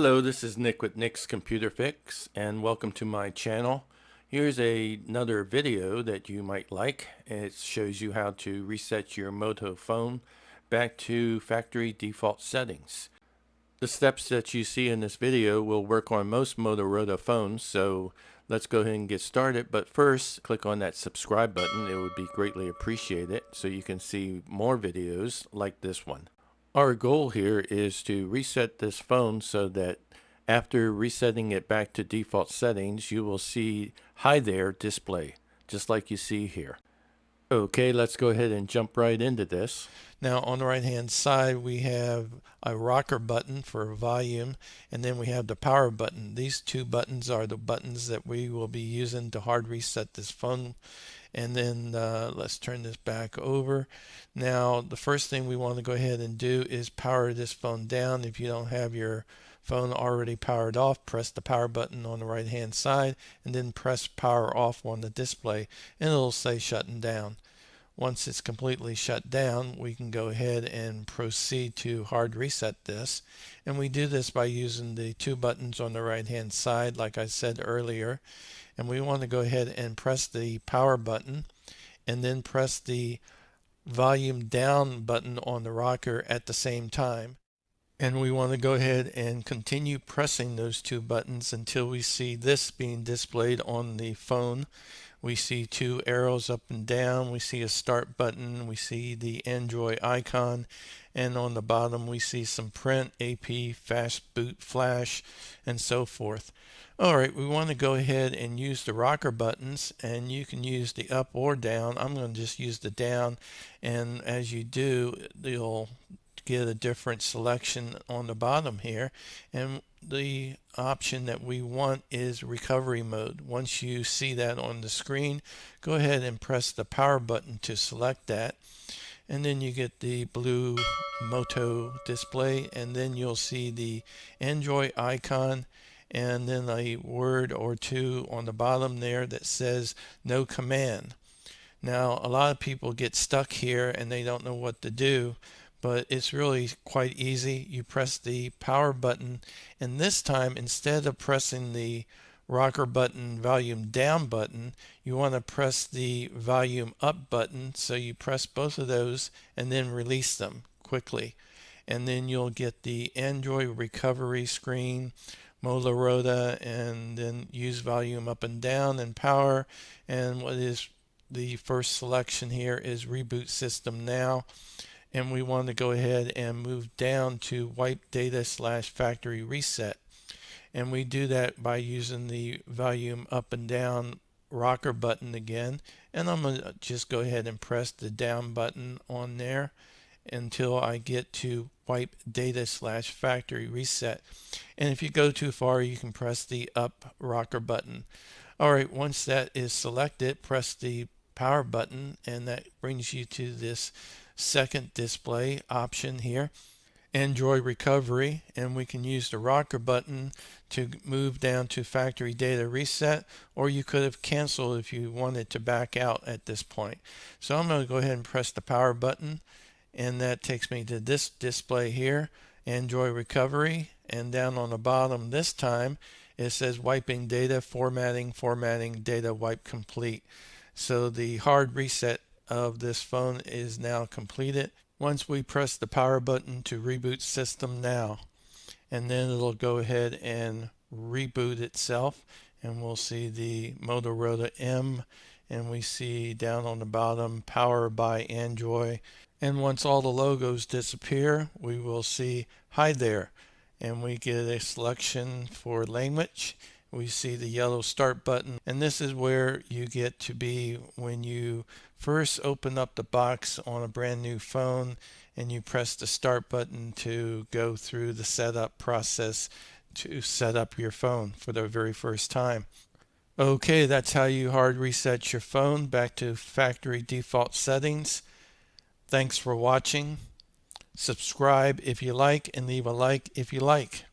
Hello, this is Nick with Nick's Computer Fix, and welcome to my channel. Here's another video that you might like. It shows you how to reset your Moto phone back to factory default settings. The steps that you see in this video will work on most Motorola phones, so let's go ahead and get started. But first, click on that subscribe button. It would be greatly appreciated so you can see more videos like this one. Our goal here is to reset this phone so that after resetting it back to default settings, you will see Hi There display, just like you see here. Okay, let's go ahead and jump right into this. Now on the right hand side we have a rocker button for volume, and then we have the power button. These two buttons are the buttons that we will be using to hard reset this phone. And then let's turn this back over. Now the first thing we want to go ahead and do is power this phone down. If you don't have your phone already powered off, press the power button on the right hand side and then press power off on the display and it'll say shutting down. Once it's completely shut down, we can go ahead and proceed to hard reset this. And we do this by using the two buttons on the right hand side like I said earlier. And we want to go ahead and press the power button and then press the volume down button on the rocker at the same time. And we want to go ahead and continue pressing those two buttons until we see this being displayed on the phone. We see two arrows up and down, we see a start button, we see the Android icon, and on the bottom we see some print, AP, fast boot, flash, and so forth. Alright, we want to go ahead and use the rocker buttons, and you can use the up or down. I'm going to just use the down, and as you do, you'll get a different selection on the bottom here, and the option that we want is recovery mode. Once you see that on the screen, go ahead and press the power button to select that, and then you get the blue Moto display, and then you'll see the Android icon and then a word or two on the bottom there that says no command. Now a lot of people get stuck here and they don't know what to do, but it's really quite easy. You press the power button, and this time instead of pressing the rocker button volume down button, you want to press the volume up button. So you press both of those and then release them quickly, and then you'll get the Android recovery screen, Motorola, and then use volume up and down and power. And what is the first selection here is reboot system now, and we want to go ahead and move down to wipe data / factory reset, and we do that by using the volume up and down rocker button again, and I'm going to just go ahead and press the down button on there until I get to wipe data / factory reset. And if you go too far, you can press the up rocker button. Alright, once that is selected, press the power button, and that brings you to this second display option here, Android recovery, and we can use the rocker button to move down to factory data reset, or you could have canceled if you wanted to back out at this point. So I'm going to go ahead and press the power button, and that takes me to this display here, Android recovery, and down on the bottom this time it says wiping data, formatting, data wipe complete. So the hard reset of this phone is now completed. Once we press the power button to reboot system now, and then it'll go ahead and reboot itself, and we'll see the Motorola M, and we see down on the bottom power by Android. And once all the logos disappear, we will see Hi There, and we get a selection for language. We see the yellow start button, and this is where you get to be when you first open up the box on a brand new phone and you press the start button to go through the setup process to set up your phone for the very first time. Okay, that's how you hard reset your phone back to factory default settings. Thanks for watching. Subscribe if you like, and leave a like if you like.